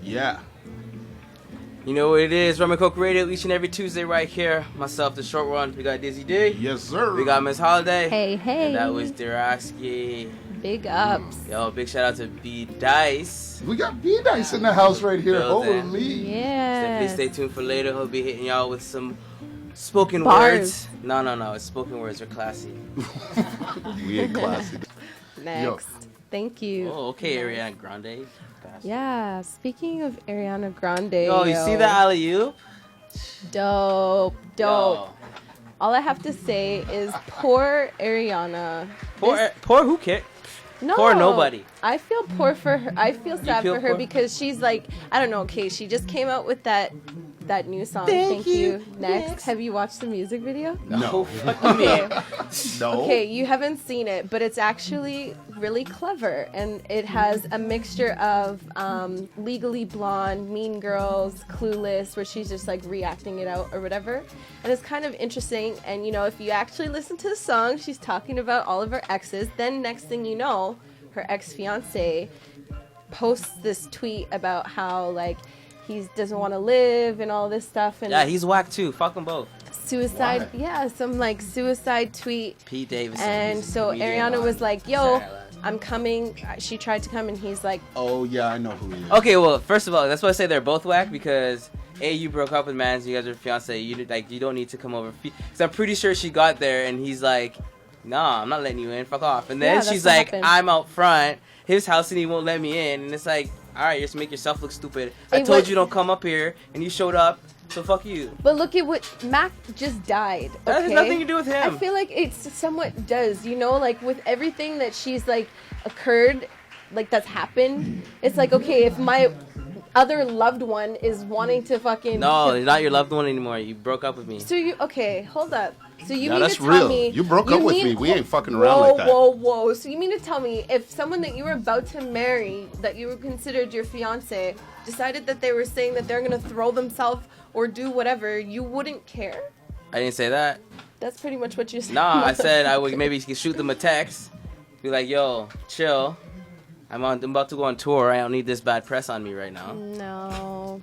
Yeah. You know what it is, Rum and Coke Radio, each and every Tuesday right here. Myself, the short one. We got Dizzy D. Yes, sir. We got Miss Holiday. Hey, hey. And that was DRWKSKEE. Big ups. Yo, big shout out to Bdice. We got Bdice in the house right here. Building. Holy. Yeah. Definitely stay tuned for later. He'll be hitting y'all with some spoken Bars. words. No. It's spoken words are classy. We ain't classy. Next. Yo. Thank you. Oh, okay, Ariana Grande. Yeah, speaking of Ariana Grande. Yo, you see the alley-oop? Dope. Yo. All I have to say is poor Ariana. Poor who cares? No, Poor nobody. I feel poor for her. I feel sad feel for her poor? because she's like, I don't know, okay, she just came out with that new song, Thank You. Next. Have you watched the music video? No. Okay. No. Okay, you haven't seen it, but it's actually really clever, and it has a mixture of Legally Blonde, Mean Girls, Clueless, where she's just like reacting it out or whatever, and it's kind of interesting. And you know, if you actually listen to the song, she's talking about all of her exes. Then next thing you know, her ex-fiance posts this tweet about how like he doesn't want to live and all this stuff, and Yeah, he's whack too. Fuck them both. suicide. Why? Yeah, some like suicide tweet. Pete Davidson. And so Ariana was like, yo, I'm coming. She tried to come, and he's like, Oh, yeah, I know who he is. Okay, well, first of all, that's why I say they're both whack, because A, you broke up with Mans, you guys are fiance, you don't need to come over. Because I'm pretty sure she got there, and he's like, nah, I'm not letting you in, fuck off. And then Yeah, she's that's what like, happened. I'm out front, his house, and he won't let me in. And it's like, all right, just make yourself look stupid. I It told was- you don't come up here, and you showed up, so fuck you. but look at what Mac just died. Okay? That has nothing to do with him. I feel like it somewhat does, you know, like with everything that she's like occurred, like that's happened. It's like, okay, if my other loved one is wanting to fucking No, you're not your loved one anymore. You broke up with me. So you okay? Hold up. So you Yeah, mean that's to tell real. me You broke up with mean- me. We ain't fucking around whoa, like that. Whoa. So you mean to tell me if someone that you were about to marry, that you were considered your fiance, decided that they were saying that they're gonna throw themselves or do whatever, you wouldn't care? I didn't say that. That's pretty much what you said. Nah, I said I would maybe shoot them a text. Be like, yo, chill. I'm about to go on tour. I don't need this bad press on me right now. No.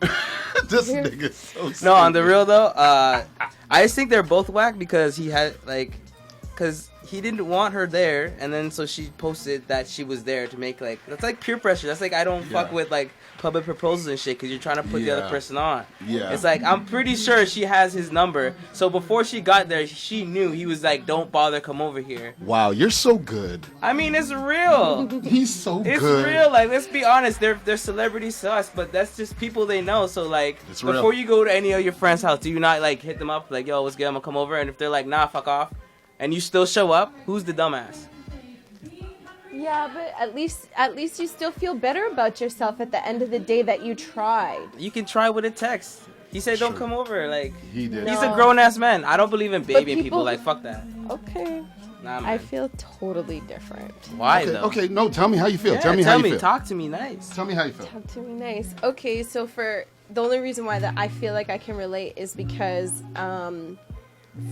This nigga's so stupid. No, on the real though, I just think they're both whack because because he didn't want her there, and then so she posted that she was there to make that's like peer pressure. That's like I don't fuck with like public proposals and shit because you're trying to put the other person on. Yeah. It's like I'm pretty sure she has his number, so before she got there, she knew he was like, don't bother, come over here. Wow, you're so good. I mean, it's real. He's so It's good. real. Like, let's be honest. They're celebrity sus, but that's just people they know. So like, It's real. before you go to any of your friends' house, do you not like hit them up like, yo, what's good? I'm gonna come over. And if they're like, nah, fuck off, and you still show up, who's the dumbass? Yeah, but at least you still feel better about yourself at the end of the day that you tried. You can try with a text. He said, don't True. come over. Like, He did. he's No. a grown ass man. I don't believe in babying people. people- Like, fuck that. Okay. Nah, man. I feel totally different. Why Okay, though? okay, no, tell me how you feel. Yeah, tell me how you feel. Talk to me nice. Tell me how you feel. Talk to me nice. Okay, so for the only reason why that I feel like I can relate is because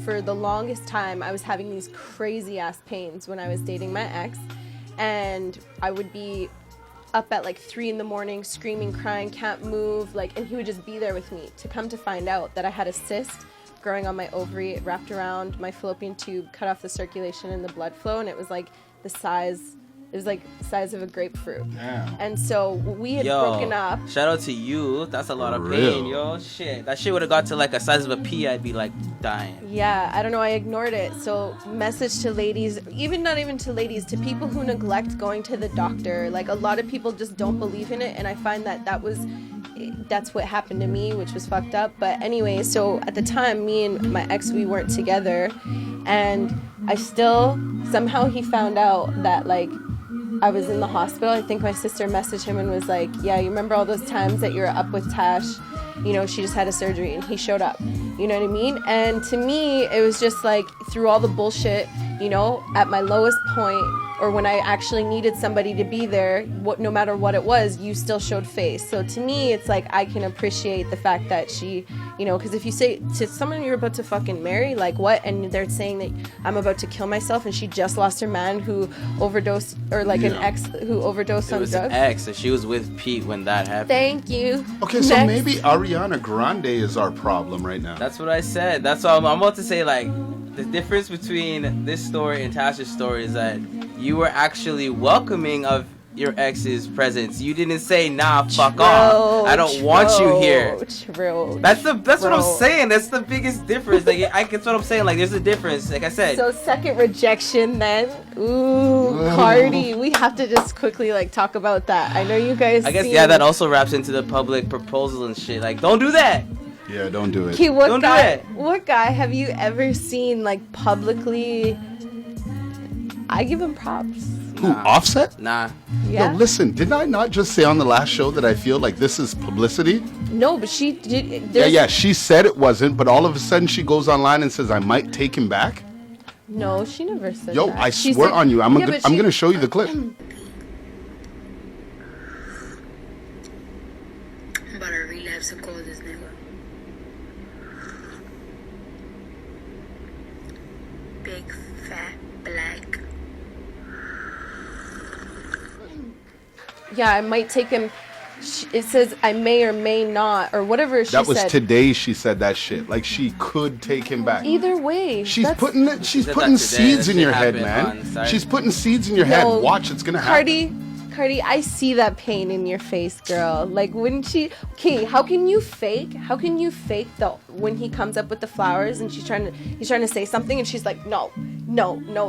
for the longest time I was having these crazy ass pains when I was dating my ex, and I would be up at like 3 a.m, screaming, crying, can't move, like, and he would just be there with me. To come to find out that I had a cyst growing on my ovary, it wrapped around my fallopian tube, cut off the circulation and the blood flow, and it was like the size of a grapefruit. Damn. And so we had broken up. Shout out to you. That's a lot of For pain, real. yo. Shit. That shit would have got to like a size of a pea. I'd be like dying. Yeah, I don't know, I ignored it. So message to ladies, not even to ladies, to people who neglect going to the doctor. Like, a lot of people just don't believe in it, and I find that's what happened to me, which was fucked up. But anyway, so at the time, me and my ex, we weren't together, and I still, somehow he found out that like I was in the hospital. I think my sister messaged him and was like, yeah, you remember all those times that you were up with Tash? You know, she just had a surgery, and he showed up. You know what I mean? And to me, it was just like, through all the bullshit, you know, at my lowest point, or when I actually needed somebody to be there, no matter what it was, you still showed face. So to me, it's like I can appreciate the fact that she, you know, because if you say to someone you're about to fucking marry, like what, and they're saying that I'm about to kill myself, and she just lost her man who overdosed, or like an ex who overdosed on drugs. It was an ex, and she was with Pete when that happened. Thank you. Okay, so maybe Ariana Grande is our problem right now. That's what I said. That's all I'm about to say. Like, the difference between this story and Tasha's story is that you were actually welcoming of your ex's presence. You didn't say, nah, fuck off. I don't want you here. True. That's what I'm saying. That's the biggest difference. Like, that's what I'm saying. Like, there's a difference. Like I said. So second rejection then. Ooh, Cardi. We have to just quickly like talk about that. I know you guys. I guess that also wraps into the public proposal and shit. Like, don't do that. Yeah, don't do it. Okay, what guy have you ever seen like publicly? I give him props. Who, Offset? Nah. Yeah. Yo, listen, didn't I not just say on the last show that I feel like this is publicity? No, but she did. Yeah, she said it wasn't, but all of a sudden she goes online and says, I might take him back? No, she never said Yo, that. I swear on you, I'm gonna show you the clip. I'm about to relapse and call this nigga. Big, fat, black. Yeah, I might take him. It says I may or may not, or whatever she said. That was today she said that shit. Like, she could take him back. Either way. She's putting seeds in your head, man. She's putting seeds in your head. Watch, it's gonna happen. Cardi, I see that pain in your face, girl. Like, wouldn't she? Okay, how can you fake the when he comes up with the flowers and he's trying to say something and she's like, no.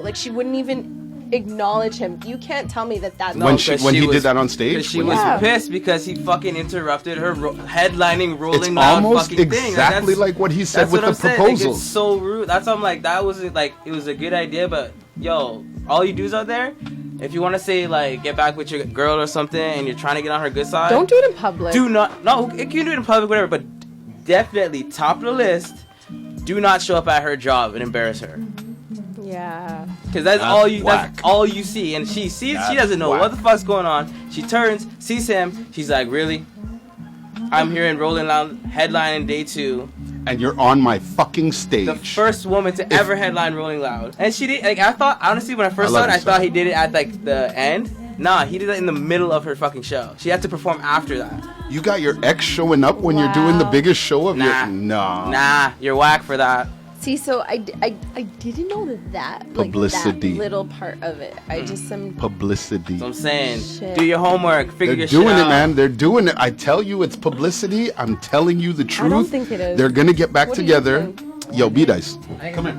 Like, she wouldn't even acknowledge him. You can't tell me that's when he did that on stage. She was pissed because he fucking interrupted her headlining Rolling Loud almost fucking thing. Exactly like what he said with the proposals. Like, it's so rude. That's why I'm like, that wasn't like, it was a good idea, but yo, all you dudes out there, if you want to say like get back with your girl or something and you're trying to get on her good side, don't do it in public. You can do it in public, whatever, but definitely top of the list, do not show up at her job and embarrass her. Yeah. Because that's all you see. And she doesn't know what the fuck's going on. She turns, sees him, she's like, really? I'm here in Rolling Loud, headlining day 2. And you're on my fucking stage. The first woman to ever headline Rolling Loud. And she did, like, I thought, honestly, when I first saw it, I thought he did it at, like, the end. Nah, he did it in the middle of her fucking show. She had to perform after that. You got your ex showing up when you're doing the biggest show of your... Nah, you're whack for that. See, so I didn't know that. Publicity. Like, that little part of it. I just Publicity. So I'm saying, shit. do your homework, figure your shit out. They're doing it, man. They're doing it. I tell you, it's publicity. I'm telling you the truth. I don't think it is. They're going to get back together. Yo, Bdice. Come here.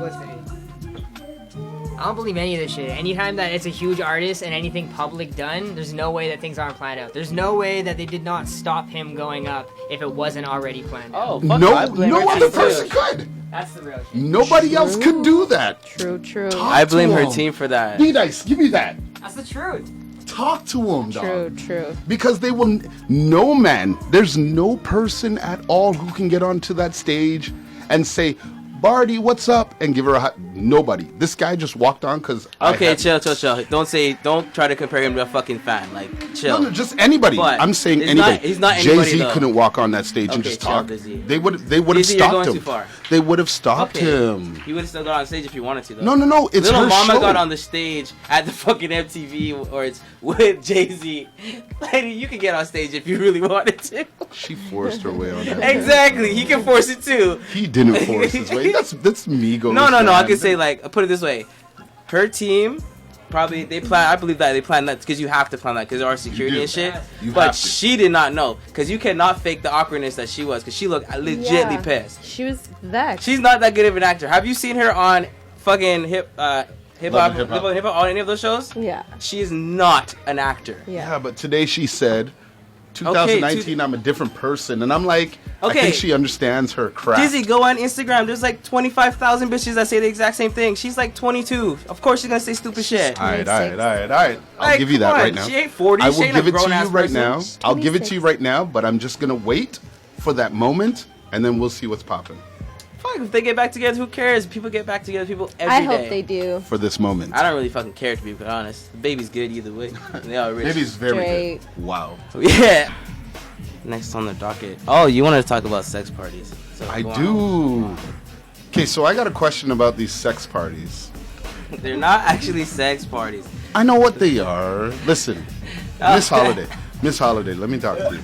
I don't believe any of this shit. Anytime that it's a huge artist and anything public done, there's no way that things aren't planned out. There's no way that they did not stop him going up if it wasn't already planned out. Oh, fuck no team other person could. That's the real shit. Nobody else could do that. True. I blame her team for that. Bdice, give me that. That's the truth. Talk to him, dog. True. Because they will... No man, there's no person at all who can get onto that stage and say, Barty, what's up? And give her a hot... Nobody. This guy just walked on because... Okay, chill. Don't try to compare him to a fucking fan. Like, chill. No, just anybody. But I'm saying anybody. He's not anybody, Jay-Z though. couldn't walk on that stage and just talk. Dizzy. They would have Dizzy, you're stopped going him. too far. They would have stopped him. He would have still got on stage if he wanted to, though. No. It's Little her Mama show. got on the stage at the fucking MTV or it's with Jay-Z. Lady, you can get on stage if you really wanted to. She forced her way on that. Exactly. He can force it too. He didn't force his way. That's Migos. No. I could say, like, put it this way. Her team, probably, I believe that they planned that because you have to plan that because there are security and shit. But she did not know because you cannot fake the awkwardness that she was because she looked legitly pissed. She was vexed. She's not that good of an actor. Have you seen her on fucking hip hop on any of those shows? Yeah. She is not an actor. Yeah, but today she said, 2019, I'm a different person. And I'm like, I think she understands her craft. Dizzy, go on Instagram. There's like 25,000 bitches that say the exact same thing. She's like 22. Of course she's going to say stupid shit. All right. I'll give you that right now. She ain't 40. I will she ain't give a it to you grown-ass right person. now. I'll give it to you right now, but I'm just going to wait for that moment, and then we'll see what's popping. Fuck fuck? If they get back together, who cares? People get back together. People every day. I hope they do. For this moment. I don't really fucking care, to be honest. The baby's good either way. They all rich. Baby's very Straight. good. Wow. Yeah. Next on the docket. Oh, you wanted to talk about sex parties. So I go on. do. Okay, so I got a question about these sex parties. They're not actually sex parties. I know what they are. Listen, Miss Holiday. Miss Holiday, let me talk to you.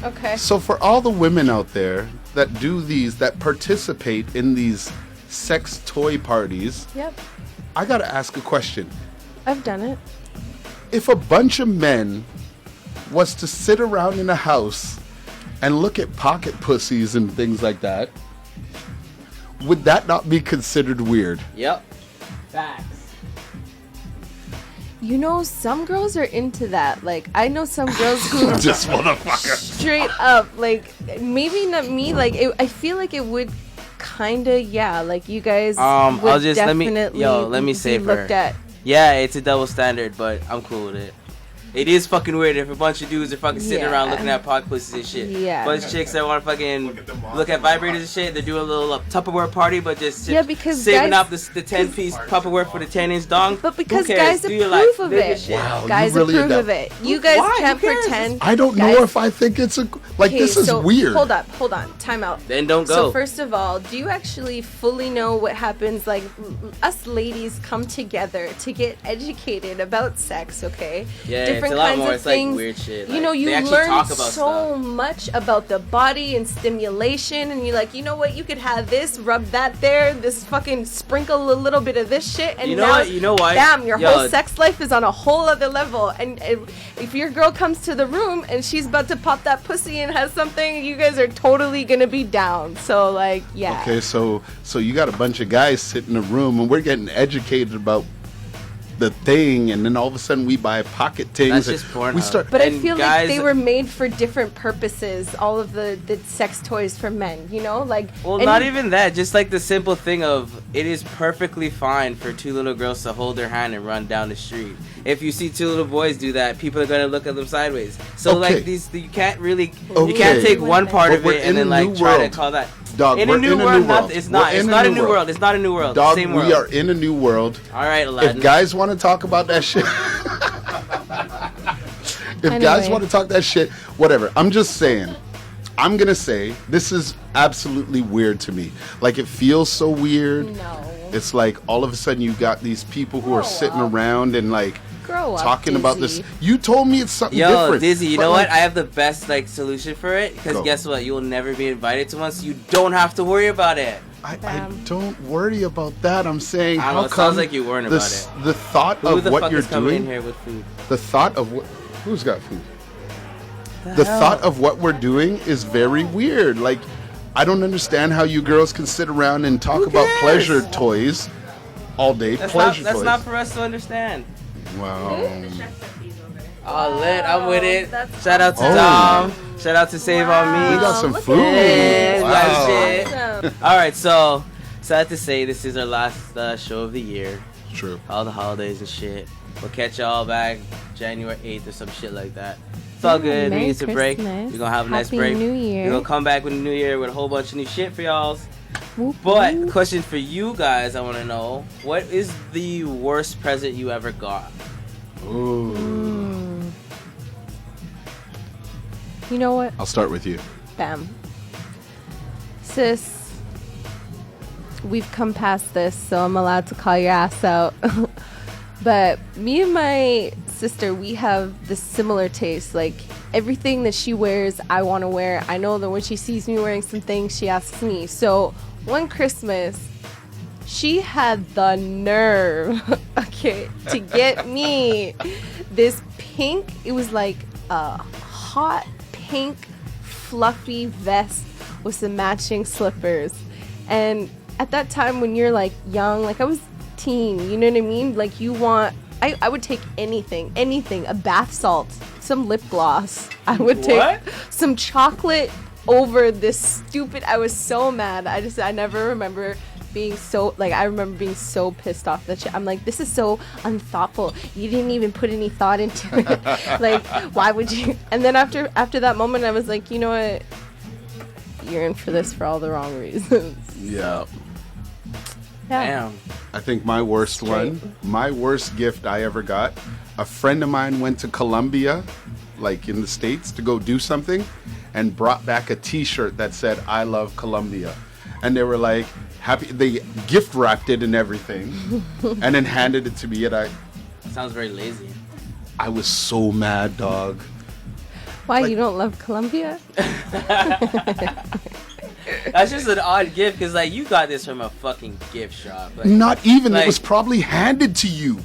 Okay. So for all the women out there that do these, that participate in these sex toy parties, Yep. I gotta ask a question. I've done it. If a bunch of men was to sit around in a house and look at pocket pussies and things like that, would that not be considered weird? Yep. Facts. You know, some girls are into that. Like, I know some girls who This motherfucker. straight up, like, maybe not me. Like, I feel like it would kind of, yeah. Like, you guys would I'll just let me definitely save be her. looked at. Yeah, it's a double standard, but I'm cool with it. It is fucking weird if a bunch of dudes are fucking sitting Yeah. around looking at pocket pussies and shit. Yeah. Bunch of chicks that want to fucking look at vibrators and shit. They're doing a little Tupperware party, but just Yeah, because saving guys- up the 10-piece Tupperware for the 10-inch dong. But because Who cares? guys Do your life. approve of Live your it. shit. Wow. Guys you really approve are of that- it. You guys Why? can't Who cares? pretend. I don't Guys- know if I think it's a like Okay, this is so weird. Hold on. Time out. Then don't So go. first of all, do you actually fully know what happens? Like, us ladies come together to get educated about sex, okay? Yeah, Different it's a lot kinds more. of It's like things. weird shit. You know, Like, you they actually learn talk about so stuff. much about the body and stimulation, and you're like, you know what? You could have this, rub that there, this fucking sprinkle a little bit of this shit, and You know now, what? You know why? bam, your Yo. whole sex life is on a whole other level. And if your girl comes to the room and she's about to pop that pussy and has something, you guys are totally gonna be down. So like, yeah. Okay, so you got a bunch of guys sitting in a room and we're getting educated about the thing, and then all of a sudden we buy pocket things. That's and just Pornhub. we start. But I And feel guys- like they were made for different purposes. All of the sex toys for men, you know, like. Well, and not even that. Just like the simple thing of it is perfectly fine for two little girls to hold their hand and run down the street. If you see two little boys do that, people are gonna look at them sideways. So Okay. like these, you can't really, you Okay. can't take one part But of we're it in and then a like new try world. to call that. Dog, in we're a new in a world, new not, world. it's We're not. It's in a not a new new world. world. It's not a new world. Dog, Same world. we are in a new world. All right, Aladdin. If guys want to talk about that shit, if guys Anyway. want to talk that shit, whatever. I'm just saying. I'm gonna say this is absolutely weird to me. Like, it feels so weird. No. It's like all of a sudden you got these people who are Grow sitting up. around and like Grow up, talking about this. Dizzy. You told me it's something Yo, different. Dizzy, you but know like, what? I have the best like solution for it. Because Go. guess what? You will never be invited to one, so you don't have to worry about it. I Bam. don't worry about that. I'm saying I don't how know, it come sounds like you weren't the, about s- it. the thought Who of the what fuck you're is coming in doing, here with food? the thought of what who's got food? The thought of what we're doing is very weird. Like, I don't understand how you girls can sit around and talk Who about cares? pleasure toys all day. That's pleasure not. That's toys. not for us to understand. Wow. Oh, lit. I'm with it. That's Shout out to Oh. Dom. Shout out to Save on Me. We got some look at food. Yeah, Wow. nice shit. Awesome. All right, so sad to say this is our last show of the year. True. All the holidays and shit. We'll catch y'all back January 8th or some shit like that. It's all good. Merry We need to break. Christmas. We're gonna have a nice Happy break. New Year. We're gonna come back with the new year with a whole bunch of new shit for y'all. Whoop, But whoop. question for you guys, I want to know, what is the worst present you ever got? Ooh. You know what? I'll start with you. Bam. Sis, we've come past this, so I'm allowed to call your ass out. But me and my sister, we have this similar taste. Like, everything that she wears, I want to wear. I know that when she sees me wearing some things, she asks me. So one Christmas, she had the nerve, okay, to get me this pink, it was like a hot pink fluffy vest with some matching slippers. And at that time when you're like young, like I was teen, you know what I mean? Like you want, I would take anything, a bath salt, some lip gloss. I would take some chocolate over this stupid, I was so mad. I never remember being so, like, I remember being so pissed off that shit. I'm like, this is so unthoughtful. You didn't even put any thought into it. Like, why would you? And then after that moment, I was like, you know what? you're in for this for all the wrong reasons. Yeah. Damn. I think my worst gift I ever got, a friend of mine went to Colombia, like in the States, to go do something, and brought back a t-shirt that said, I love Colombia. And they were like, happy, they gift wrapped it and everything, and then handed it to me, and Sounds very lazy. I was so mad, dog. Why, you don't love Colombia? That's just an odd gift, because, like, you got this from a fucking gift shop. Like, Not even, like, it was probably handed to you.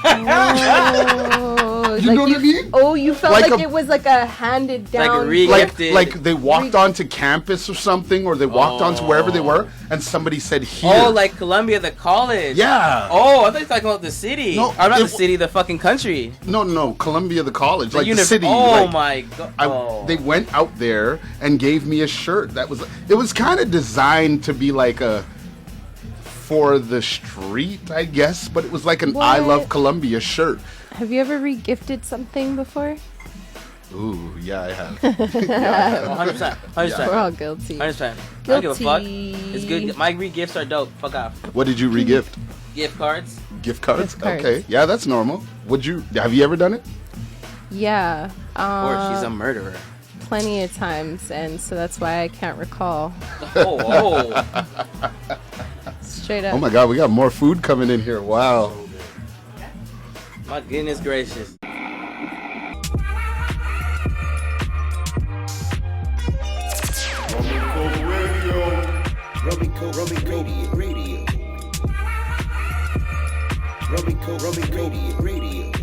Oh, You know what I mean? Oh, you felt Like like a- it was like a handed down. Like a re-gifted. Like they walked onto campus or something, or they walked onto wherever they were, and somebody said, here. Oh, like Columbia, the college. Yeah. Oh, I thought you were talking about the city. No, or not the it- city, the fucking country. No, Columbia, the college, like the uni- city. Oh like, my god. They went out there and gave me a shirt that was. It was kind of designed to be like a for the street, I guess, but it was like an I What? Love Columbia shirt. Have you ever re-gifted something before? Ooh, yeah, I have. 100%. 100%. We're all guilty. 100%. I don't give a fuck. Guilty. It's good. My re-gifts are dope. Fuck off. What did you re-gift? Gift cards. Gift cards? Gift cards. Okay, yeah, that's normal. Have you ever done it? Yeah. Or she's a murderer. Plenty of times, and so that's why I can't recall. Oh. Straight up. Oh my God, we got more food coming in here. Wow. My goodness gracious. Radio.